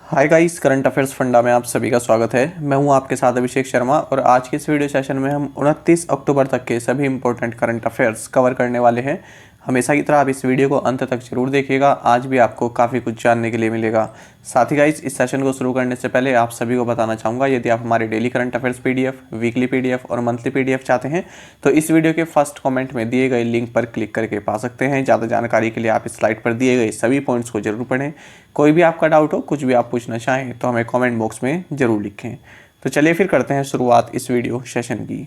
Hi guys, current affairs funda में आप सभी का स्वागत है। मैं हूं आपके साथ अभिषेक शर्मा और आज के इस वीडियो सेशन में हम 29 अक्टूबर तक के सभी इंपॉर्टेंट करंट अफेयर्स कवर करने वाले हैं। हमेशा की तरह आप इस वीडियो को अंत तक जरूर देखिएगा, आज भी आपको काफ़ी कुछ जानने के लिए मिलेगा। साथ ही गाइस, इस सेशन को शुरू करने से पहले आप सभी को बताना चाहूँगा, यदि आप हमारे daily current affairs PDF, weekly PDF और मंथली पीडीएफ चाहते हैं तो इस वीडियो के फर्स्ट कमेंट में दिए गए लिंक पर क्लिक करके पा सकते हैं। ज़्यादा जानकारी के लिए आप इस स्लाइड पर दिए गए सभी पॉइंट्स को जरूर पढ़ें। कोई भी आपका डाउट हो, कुछ भी आप पूछना चाहें तो हमें कमेंट बॉक्स में ज़रूर लिखें। तो चलिए फिर करते हैं शुरुआत इस वीडियो सेशन की।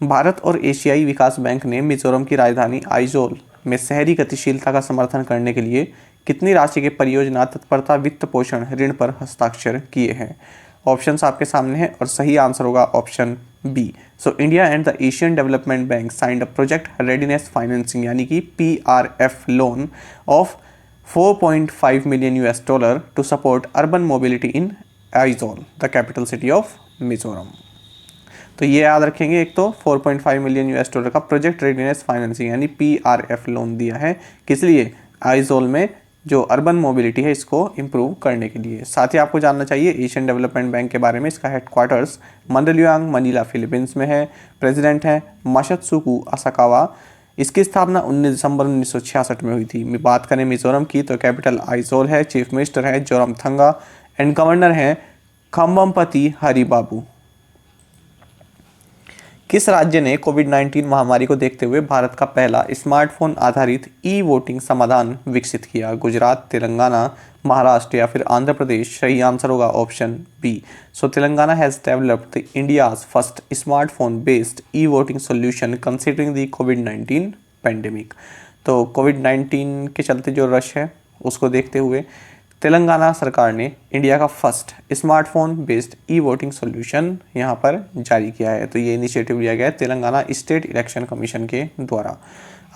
भारत और एशियाई विकास बैंक ने मिजोरम की राजधानी आइजोल में शहरी गतिशीलता का समर्थन करने के लिए कितनी राशि के परियोजना तत्परता वित्त पोषण ऋण पर हस्ताक्षर किए हैं? ऑप्शंस आपके सामने हैं और सही आंसर होगा option B. So India and the Asian Development Bank signed a project readiness financing यानी कि PRF loan of 4.5 million US dollar to support urban mobility in Aizawl, the capital city of Mizoram. तो ये याद रखेंगे, एक तो 4.5 मिलियन US डॉलर का प्रोजेक्ट रेडीनेस फाइनेंसिंग यानी PRF लोन दिया है, किस लिए? आइजोल में जो अर्बन मोबिलिटी है इसको इम्प्रूव करने के लिए। साथ ही आपको जानना चाहिए एशियन डेवलपमेंट बैंक के बारे में। इसका हेडक्वार्टर्स मंडलयांग, मनीला, फिलीपींस में है। प्रेसिडेंट हैं मासात्सुको असाकावा। इसकी स्थापना 19 दिसंबर 1966 में हुई थी। बात करें मिजोरम की तो कैपिटल आइजोल है, चीफ मिनिस्टर है जोरामथंगा एंड गवर्नर हैं खम्बमपति हरिबाबू। किस राज्य ने कोविड-19 महामारी को देखते हुए भारत का पहला स्मार्टफोन आधारित ई-वोटिंग समाधान विकसित किया? गुजरात, तेलंगाना, महाराष्ट्र या फिर आंध्र प्रदेश? सही आंसर होगा option B. So Telangana has developed the India's first smartphone based e-voting solution considering the कोविड-19 पेंडेमिक। तो कोविड-19 के चलते जो रश है उसको देखते हुए तेलंगाना सरकार ने इंडिया का first smartphone based e voting solution यहाँ पर जारी किया है। तो ये इनिशिएटिव लिया गया है तेलंगाना स्टेट इलेक्शन कमीशन के द्वारा।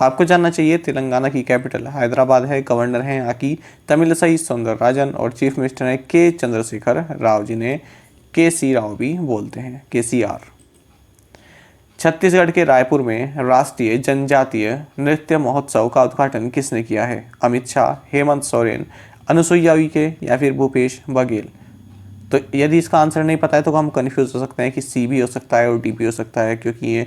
आपको जानना चाहिए तेलंगाना की कैपिटल हैदराबाद है, गवर्नर हैं यहाँ की तमिलिसाई सौंदरराजन और चीफ मिनिस्टर हैं के चंद्रशेखर राव, जिन्हें KC राव भी बोलते हैं, KCR। छत्तीसगढ़ के रायपुर में राष्ट्रीय जनजातीय नृत्य महोत्सव का उद्घाटन किसने किया है? अमित शाह, हेमंत सोरेन, अनुसुईया उइके या फिर भूपेश बघेल? तो यदि इसका आंसर नहीं पता है तो हम कंफ्यूज हो सकते हैं कि C भी हो सकता है और D भी हो सकता है, क्योंकि ये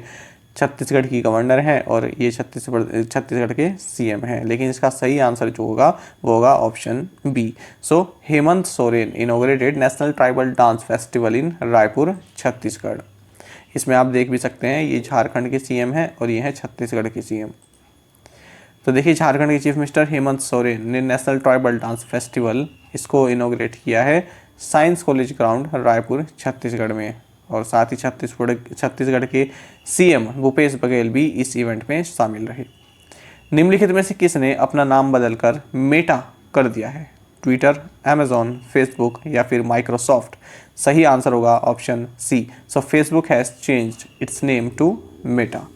छत्तीसगढ़ की गवर्नर हैं और ये छत्तीसगढ़ के CM हैं। लेकिन इसका सही आंसर जो होगा वो होगा option B. So Hemant Soren inaugurated national tribal dance festival in Raipur, Chhattisgarh. इसमें आप देख भी सकते हैं, ये झारखंड के CM हैं और ये हैं छत्तीसगढ़ के CM। तो देखिए, झारखंड के चीफ मिनिस्टर हेमंत सोरेन ने नेशनल ट्राइबल डांस फेस्टिवल इसको इनॉग्रेट किया है science college ground Raipur, Chhattisgarh में। और साथ ही छत्तीसगढ़ के CM भूपेश बघेल भी इस इवेंट में शामिल रहे। निम्नलिखित में से किसने अपना नाम बदलकर मेटा कर दिया है? ट्विटर, अमेजॉन, फेसबुक या फिर माइक्रोसॉफ्ट? सही आंसर होगा option C. So Facebook has changed its name to Meta.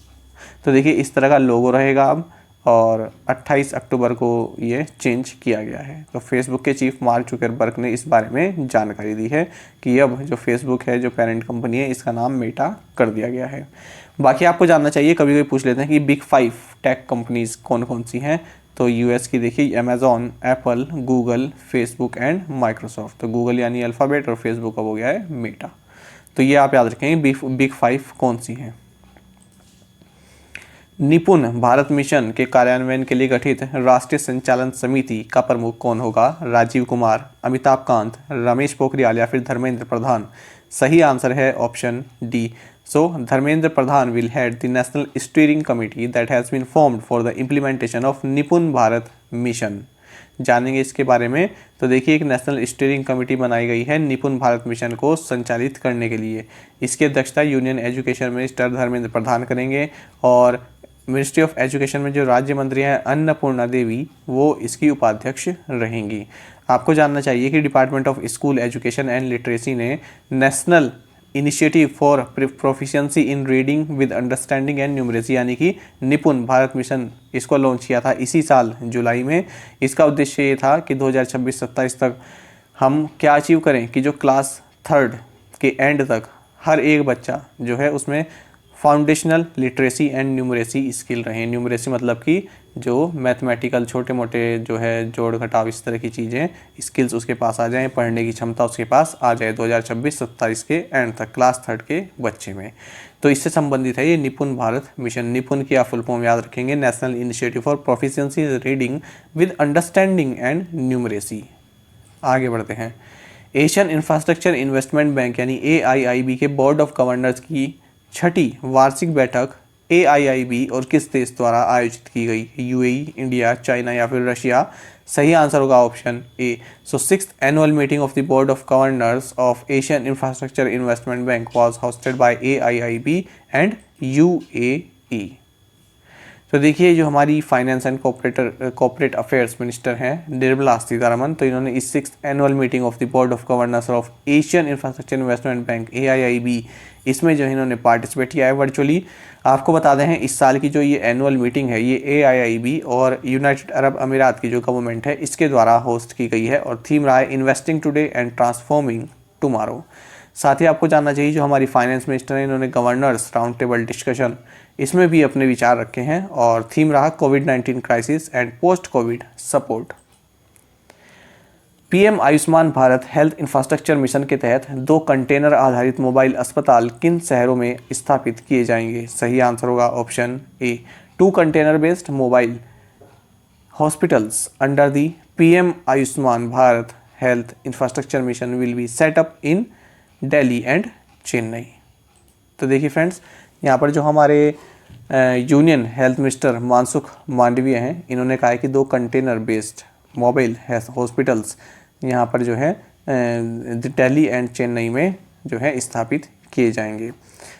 तो देखिए, इस तरह का लोगो रहेगा अब और 28 अक्टूबर को ये चेंज किया गया है। तो फेसबुक के चीफ मार्क जुकरबर्ग ने इस बारे में जानकारी दी है कि अब जो फेसबुक है, जो पेरेंट कंपनी है, इसका नाम मेटा कर दिया गया है। बाकी आपको जानना चाहिए, कभी कभी पूछ लेते हैं कि बिग 5 टेक कंपनीज कौन कौन सी हैं। तो US की देखिए Amazon, Apple, Google, Facebook and Microsoft. तो गूगल यानी अल्फ़ाबेट और फेसबुक अब हो गया है मेटा। तो ये आप याद रखेंगे बिग 5 कौन सी हैं। निपुण भारत मिशन के कार्यान्वयन के लिए गठित राष्ट्रीय संचालन समिति का प्रमुख कौन होगा? राजीव कुमार, अमिताभ कांत, रमेश पोखरियाल या फिर धर्मेंद्र प्रधान? सही आंसर है option D. So Dharmendra Pradhan will head the national steering committee that has been formed for the implementation of Nipun Bharat mission. जानेंगे इसके बारे में। तो देखिए, एक नेशनल स्टीयरिंग कमेटी बनाई गई है निपुण भारत मिशन को संचालित करने के लिए। इसकी अध्यक्षता union education minister Dharmendra Pradhan करेंगे और मिनिस्ट्री ऑफ एजुकेशन में जो राज्य मंत्री हैं अन्नपूर्णा देवी, वो इसकी उपाध्यक्ष रहेंगी। आपको जानना चाहिए कि Department of School Education and Literacy ने National Initiative for Proficiency in Reading with Understanding and Numeracy यानी कि निपुण भारत मिशन, इसको लॉन्च किया था इसी साल जुलाई में। इसका उद्देश्य ये था कि 2026-27 तक हम क्या अचीव करें कि जो क्लास 3rd के एंड तक हर एक बच्चा जो है उसमें foundational literacy and numeracy skill रहे। न्यूमरेसी मतलब कि जो मैथमेटिकल छोटे मोटे जो है जोड़ घटाव इस तरह की चीज़ें स्किल्स उसके पास आ जाएं, पढ़ने की क्षमता उसके पास आ जाए 2026-27 के एंड तक क्लास 3 के बच्चे में। तो इससे संबंधित है ये निपुण भारत मिशन। निपुण की आप फुल फॉर्म याद रखेंगे, national Initiative for proficiency reading with Understanding and numeracy. आगे बढ़ते हैं। एशियन इंफ्रास्ट्रक्चर इन्वेस्टमेंट बैंक यानी AIIB के बोर्ड ऑफ गवर्नर्स की छठी वार्षिक बैठक AIIB और किस देश द्वारा आयोजित की गई? UAE, इंडिया, चाइना या फिर रशिया? सही आंसर होगा option A. So 6th annual meeting of the board of governors of Asian infrastructure investment bank was hosted by AIIB and UAE। तो देखिए जो हमारी finance and corporate affairs minister हैं निर्मला सीतारमन, तो इन्होंने इस 6th annual meeting of the board of governors of Asian infrastructure investment bank AIIB इसमें जो इन्होंने पार्टिसिपेट किया है वर्चुअली। आपको बता दें इस साल की जो ये एनुअल मीटिंग है ये AIIB और यूनाइटेड अरब अमीरात की जो गवर्नमेंट है इसके द्वारा होस्ट की गई है और थीम रहा है investing today and transforming tomorrow. साथ ही आपको जानना चाहिए जो हमारी फाइनेंस मिनिस्टर हैं इन्होंने गवर्नर्स राउंड टेबल डिस्कशन इसमें भी अपने विचार रखे हैं और थीम रहा कोविड-19 crisis and post COVID support. PM Ayushman Bharat Health Infrastructure Mission के तहत 2 कंटेनर आधारित मोबाइल अस्पताल किन शहरों में स्थापित किए जाएंगे? सही आंसर होगा option A. 2 container based mobile hospitals under the PM Ayushman Bharat Health Infrastructure mission will be set up in Delhi and Chennai. तो देखिए फ्रेंड्स यहाँ पर जो हमारे union health minister Mansukh Mandaviya हैं इन्होंने कहा है कि 2 कंटेनर बेस्ड मोबाइल हॉस्पिटल्स यहाँ पर जो है दिल्ली एंड चेन्नई में जो है स्थापित किए जाएंगे।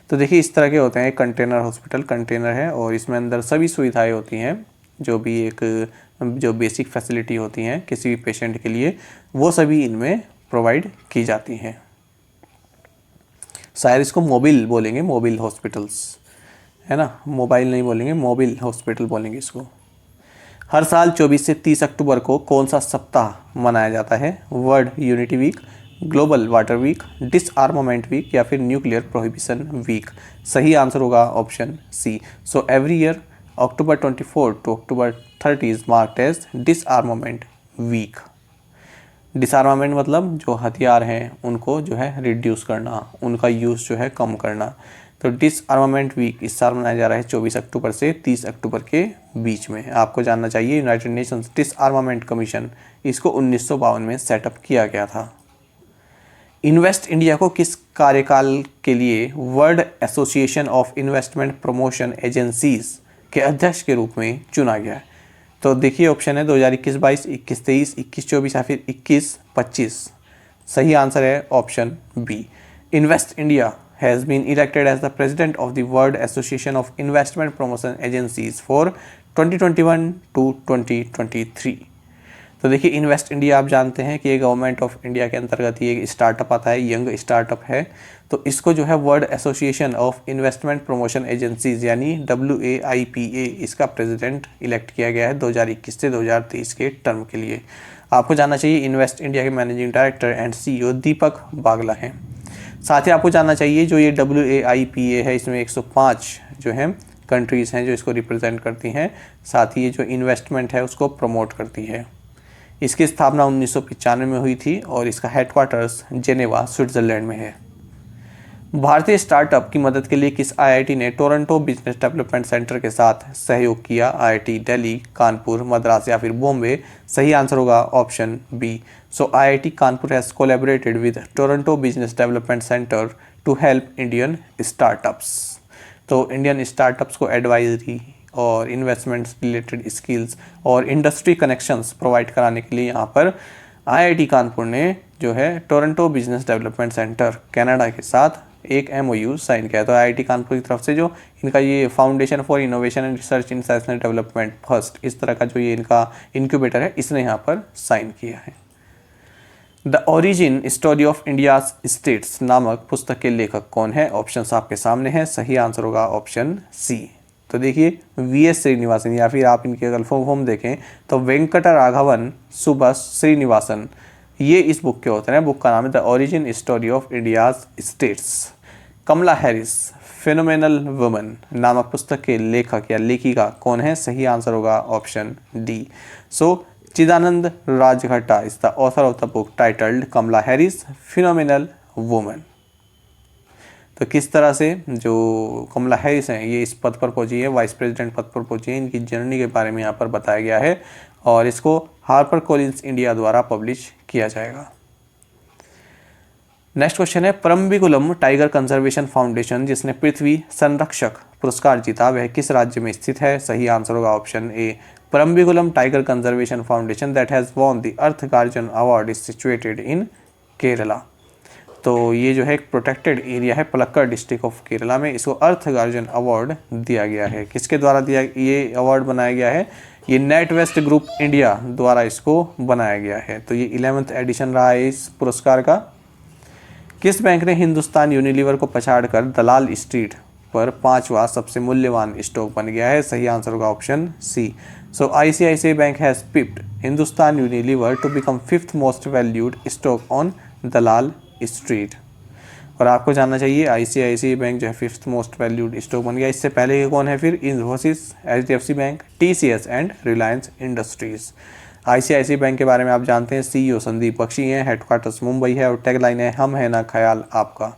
तो देखिए इस तरह के होते हैं कंटेनर हॉस्पिटल, कंटेनर है और इसमें अंदर सभी सुविधाएं होती हैं जो भी एक जो बेसिक फैसिलिटी होती हैं किसी भी पेशेंट के लिए वो सभी इनमें प्रोवाइड की जाती हैं। शायद इसको मोबाइल बोलेंगे, मोबाइल हॉस्पिटल्स है ना, मोबाइल नहीं बोलेंगे, मोबाइल हॉस्पिटल बोलेंगे इसको। हर साल 24 से 30 अक्टूबर को कौन सा सप्ताह मनाया जाता है? World unity week, global water week, disarmament week या फिर न्यूक्लियर प्रोहिबिशन वीक? सही आंसर होगा option C. So every year October 24 to October 30 is marked as disarmament week. Disarmament मतलब जो हथियार हैं उनको जो है रिड्यूस करना, उनका यूज़ जो है कम करना। तो डिसआर्मामेंट वीक इस साल मनाया जा रहा है 24 अक्टूबर से 30 अक्टूबर के बीच में। आपको जानना चाहिए यूनाइटेड नेशंस डिसआर्मामेंट कमीशन इसको 1952 में सेटअप किया गया था। इन्वेस्ट इंडिया को किस कार्यकाल के लिए world association of investment promotion agencies के अध्यक्ष के रूप में चुना गया है? तो देखिए ऑप्शन है 2021-22, 21-23, 21-24 या फिर 21-25। सही आंसर है option B. Invest India has been elected as the president of the World Association of Investment Promotion Agencies for 2021 to 2023। तो देखिए इन्वेस्ट इंडिया आप जानते हैं कि ये गवर्नमेंट ऑफ इंडिया के अंतर्गत ये स्टार्टअप आता है, यंग स्टार्टअप है। तो इसको जो है world association of investment promotion agencies यानी WAIPA इसका प्रेसिडेंट इलेक्ट किया गया है 2021 से 2023 के टर्म के लिए। आपको जानना चाहिए इन्वेस्ट इंडिया के मैनेजिंग डायरेक्टर एंड CEO दीपक बागला हैं। साथ ही आपको जानना चाहिए जो ये WAIPA है इसमें 105 जो है कंट्रीज़ हैं जो इसको रिप्रेजेंट करती हैं। साथ ही ये जो इन्वेस्टमेंट है उसको प्रमोट करती है। इसकी स्थापना 1995 में हुई थी और इसका हेडक्वार्टर्स जेनेवा स्विट्ज़रलैंड में है। भारतीय स्टार्टअप की मदद के लिए किस IIT ने टोरंटो बिजनेस डेवलपमेंट सेंटर के साथ सहयोग किया? IIT दिल्ली, कानपुर, मद्रास या फिर बॉम्बे? सही आंसर होगा option B. So IIT Kanpur has collaborated with Toronto business development centre to help Indian startups. तो इंडियन स्टार्टअप्स को एडवाइजरी और इन्वेस्टमेंट्स रिलेटेड स्किल्स और इंडस्ट्री कनेक्शंस प्रोवाइड कराने के लिए यहाँ पर IIT कानपुर ने जो है Toronto business development centre Canada के साथ एक MOU साइन किया। तो IIT कानपुर की तरफ से जो इनका ये foundation for innovation and research in national development first इस तरह का जो ये इनका इंक्यूबेटर है इसने यहाँ पर साइन किया है। The origin story of India's states नामक पुस्तक के लेखक कौन है? ऑप्शंस आपके सामने हैं। सही आंसर होगा ऑप्शन सी। तो देखिए VS श्रीनिवासन या फिर आप इनके अगर फुल फॉर्म देखें तो वेंकट राघवन सुभाष श्रीनिवासन, ये इस बुक के होते हैं। बुक का नाम है the origin story of India's states. Kamala Harris phenomenal woman नामक पुस्तक के लेखक या लेखिका कौन है? सही आंसर होगा option D. So Chidanand Rajghatta is the author of the book titled Kamala Harris phenomenal woman. तो किस तरह से जो कमला हैरिस हैं ये इस पद पर पहुंची है, वाइस प्रेसिडेंट पद पर पहुंची है, इनकी जर्नी के बारे में यहाँ पर बताया गया है और इसको हार्पर कॉलिंस इंडिया द्वारा पब्लिश किया जाएगा। नेक्स्ट क्वेश्चन है, परम्बिकुलम टाइगर कंजर्वेशन फाउंडेशन जिसने पृथ्वी संरक्षक पुरस्कार जीता वह किस राज्य में स्थित है? सही आंसर होगा option A. Parambikulam tiger conservation foundation that has won the earth guardian award is situated in Kerala. तो ये जो है एक प्रोटेक्टेड एरिया है पलक्कड़ डिस्ट्रिक्ट ऑफ केरला में, इसको अर्थ गार्जियन अवार्ड दिया गया है। किसके द्वारा दिया ये अवार्ड बनाया गया है? ये नेट वेस्ट ग्रुप इंडिया द्वारा इसको बनाया गया है। तो ये 11th एडिशन रहा है इस पुरस्कार का। किस बैंक ने हिंदुस्तान यूनिलीवर को पछाड़कर दलाल स्ट्रीट पर 5वां सबसे मूल्यवान स्टॉक बन गया है? सही आंसर होगा option C. So ICICI bank has pipped Hindustan Unilever to become 5th most valued stock on Dalal Street. और आपको जानना चाहिए आईसीआईसीआई बैंक जो है 5th मोस्ट वैल्यूड स्टॉक बन गया। इससे पहले ये कौन है फिर? Infosys, HDFC bank, TCS and Reliance industries. ICICI bank के बारे में आप जानते हैं, सीईओ संदीप बख्शी हैं, हेडक्वार्टर्स मुंबई है और टैगलाइन है हम है ना ख्याल आपका।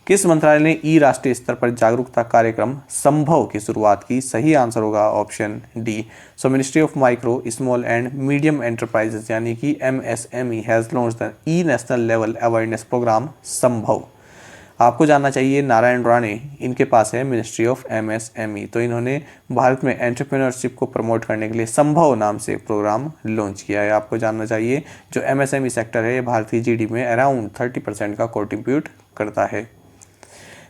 किस मंत्रालय ने ई राष्ट्रीय स्तर पर जागरूकता कार्यक्रम संभव की शुरुआत की? सही आंसर होगा option D. So ministry of micro small and medium enterprises यानी कि MSME has launched the e national level awareness programme Sambhav. आपको जानना चाहिए नारायण राणे इनके पास है मिनिस्ट्री ऑफ एमएसएमई, तो इन्होंने भारत में एंटरप्रेन्योरशिप को प्रमोट करने के लिए संभव नाम से प्रोग्राम लॉन्च किया है। आपको जानना चाहिए जो एमएसएमई सेक्टर है ये भारतीय जीडीपी में अराउंड 30% का कंट्रीब्यूट करता है।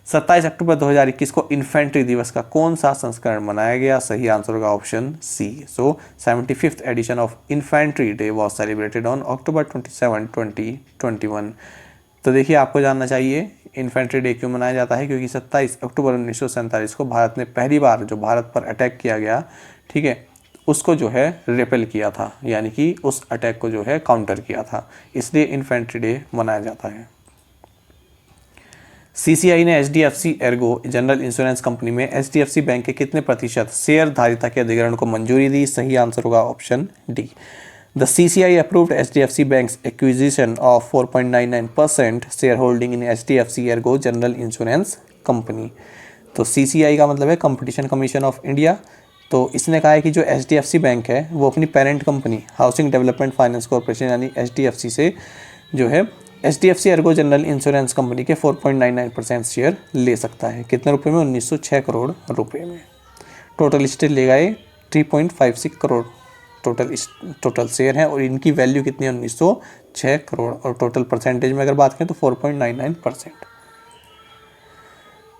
27 अक्टूबर 2021 को इन्फेंट्री दिवस का कौन सा संस्करण मनाया गया? सही आंसर होगा option C. So 75th edition of infantry day was celebrated on October 27, 2021। तो देखिए आपको जानना चाहिए इन्फेंट्री डे क्यों मनाया जाता है, क्योंकि 27 अक्टूबर 1947 को भारत ने पहली बार जो भारत पर अटैक किया गया, ठीक है, उसको जो है रिपेल किया था, यानी कि उस अटैक को जो है काउंटर किया था, इसलिए इन्फेंट्री डे मनाया जाता है। सीसीआई ने HDFC Ergo general insurance company में एचडीएफसी बैंक के कितने प्रतिशत शेयर धारिता के अधिग्रहण को मंजूरी दी? सही आंसर होगा option D. The CCI approved HDFC banks acquisition of 4.99% share holding in HDFC Ergo general insurance company. तो सीसीआई का मतलब है कंपटीशन कमीशन ऑफ इंडिया। तो इसने कहा है कि जो एचडीएफसी बैंक है वो अपनी parent company housing development finance corporation यानी एचडीएफसी से जो है HDFC Ergo general insurance company के 4.99% शेयर ले सकता है। कितने रुपए में? 1906 करोड़ रुपए में। टोटल स्टेट ले गए 3.56 करोड़ टोटल शेयर हैं और इनकी वैल्यू कितनी है? 1906 करोड़। और टोटल परसेंटेज में अगर बात करें तो 4.99%।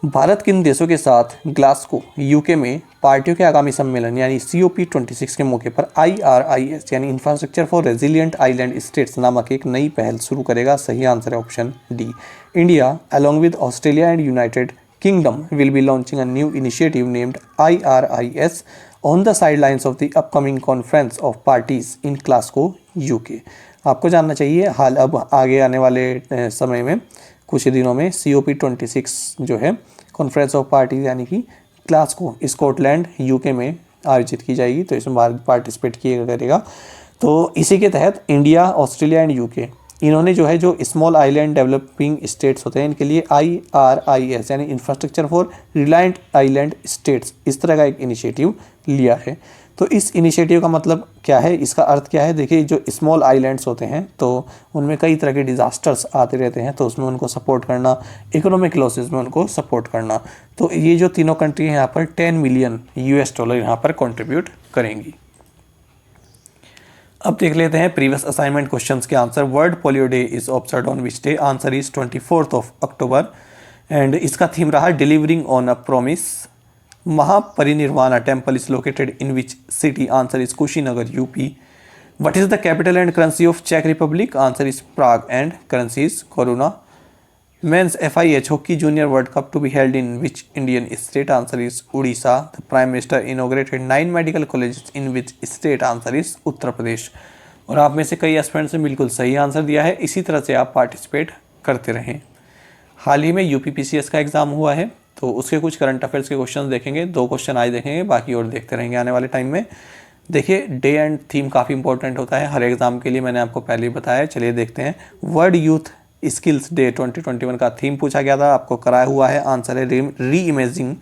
भारत किन देशों के साथ ग्लासगो यूके में पार्टियों के आगामी सम्मेलन यानी COP26 के मौके पर IRIS यानी infrastructure for resilient island states नामक एक नई पहल शुरू करेगा? सही आंसर है option D. India along with Australia and United Kingdom will be launching a new initiative named IRIS on the sidelines of the upcoming conference of parties in Glasgow, UK। आपको जानना चाहिए हाल अब आगे आने वाले समय में कुछ दिनों में COP26 जो है कॉन्फ्रेंस ऑफ पार्टीज यानी कि ग्लासगो स्कॉटलैंड UK में आयोजित की जाएगी, तो इसमें भारत पार्टिसिपेट किया करेगा। तो इसी के तहत इंडिया, ऑस्ट्रेलिया एंड UK इन्होंने जो है जो स्मॉल आइलैंड डेवलपिंग स्टेट्स होते हैं इनके लिए IRIS यानी infrastructure for reliant island states इस तरह का एक इनिशिएटिव लिया है। तो इस इनिशिएटिव का मतलब क्या है, इसका अर्थ क्या है? देखिए जो स्मॉल आइलैंड्स होते हैं तो उनमें कई तरह के डिज़ास्टर्स आते रहते हैं, तो उसमें उनको सपोर्ट करना, इकोनॉमिक लॉसेस में उनको सपोर्ट करना। तो ये जो तीनों कंट्री हैं यहाँ पर $10 मिलियन यहाँ पर कॉन्ट्रीब्यूट करेंगी। अब देख लेते हैं प्रीवियस असाइनमेंट क्वेश्चंस के answer. World polio day is observed on which day? Answer is 24 October and इसका थीम रहा delivering on a promise. Mahaparinirvana temple is located in which city? Answer is Kushinagar UP। What is the capital and currency of चेक Republic? Answer is Prague and currency is koruna. Men's FIH Hockey Junior World Cup to be held in which Indian state? Answer is Odisha. The Prime Minister inaugurated 9 medical colleges in which state? Answer is Uttar Pradesh. और आप में से कई aspirants ने बिल्कुल सही answer दिया है, इसी तरह से आप पार्टिसिपेट करते रहें। हाल ही में UPPCS का एग्ज़ाम हुआ है तो उसके कुछ करंट अफेयर्स के क्वेश्चन देखेंगे, 2 क्वेश्चन आज देखेंगे, बाकी और देखते रहेंगे आने वाले टाइम में। देखिए डे एंड थीम काफ़ी इंपॉर्टेंट होता है हर एग्जाम के लिए, मैंने आपको पहले ही बताया। चलिए देखते हैं। वर्ल्ड यूथ स्किल्स डे 2021 का थीम पूछा गया था, आपको कराया हुआ है। आंसर है री imaging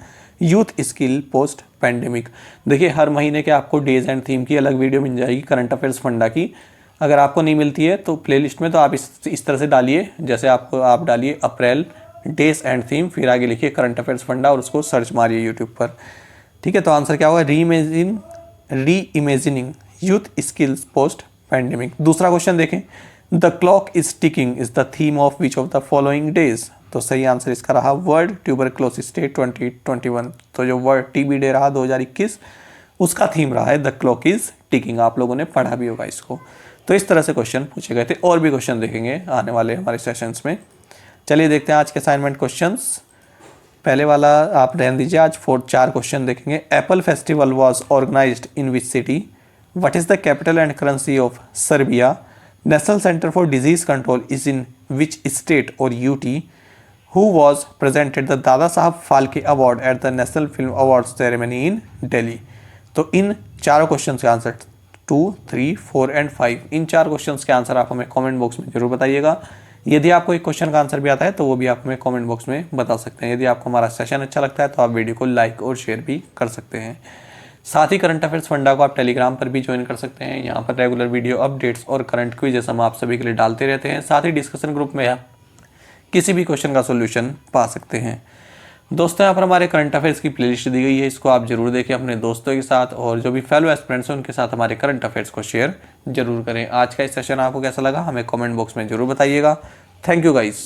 youth skill post pandemic. देखिए हर महीने के आपको डेज एंड थीम की अलग वीडियो मिल जाएगी करंट अफेयर्स फंडा की। अगर आपको नहीं मिलती है तो प्लेलिस्ट में तो आप इस तरह से डालिए, जैसे आप डालिए अप्रैल डेज एंड थीम, फिर आगे लिखिए करंट अफेयर्स फंडा और उसको सर्च मारिए यूट्यूब पर। ठीक है, तो आंसर क्या होगा? री imagining youth skills post pandemic. दूसरा क्वेश्चन देखें। The clock is ticking is the theme of which of the following days. तो सही आंसर इसका रहा वर्ल्ड ट्यूबरक्लोसिस डे 2021। तो जो वर्ल्ड टीबी डे रहा 2021 उसका थीम रहा है द क्लॉक इज टिकिंग। आप लोगों ने पढ़ा भी होगा इसको। तो इस तरह से क्वेश्चन पूछे गए थे, और भी क्वेश्चन देखेंगे आने वाले हमारे सेशंस में। चलिए देखते हैं आज के असाइनमेंट क्वेश्चंस। पहले वाला आप रहने दीजिए, आज 4 क्वेश्चन देखेंगे। Apple festival was organised in which city? What is the capital and currency of Serbia? National Centre for Disease Control is in which state or UT? Who was presented the Dada Saheb Phalke award at the national film award ceremony in Delhi? तो इन चारों question के answer 2, 3, 4 and 5, इन 4 question के answer आप हमें comment box में जरूर बताइएगा। यदि आपको एक क्वेश्चन का आंसर भी आता है तो वो भी आप हमें कमेंट बॉक्स में बता सकते हैं। यदि आपको हमारा सेशन अच्छा लगता है तो आप वीडियो को लाइक और शेयर भी कर सकते हैं। साथ ही करंट अफेयर्स फंडा को आप टेलीग्राम पर भी ज्वाइन कर सकते हैं। यहाँ पर रेगुलर वीडियो अपडेट्स और करंट क्विज़ हम आप सभी के लिए डालते रहते हैं। साथ ही डिस्कशन ग्रुप में आप किसी भी क्वेश्चन का सोल्यूशन पा सकते हैं। दोस्तों यहाँ पर हमारे करंट अफेयर्स की प्लेलिस्ट दी गई है, इसको आप जरूर देखें अपने दोस्तों के साथ, और जो भी फेलो एस्पिरेंट्स हैं उनके साथ हमारे करंट अफेयर्स को शेयर जरूर करें। आज का इस सेशन आपको कैसा लगा हमें कमेंट बॉक्स में जरूर बताइएगा। Thank you guys.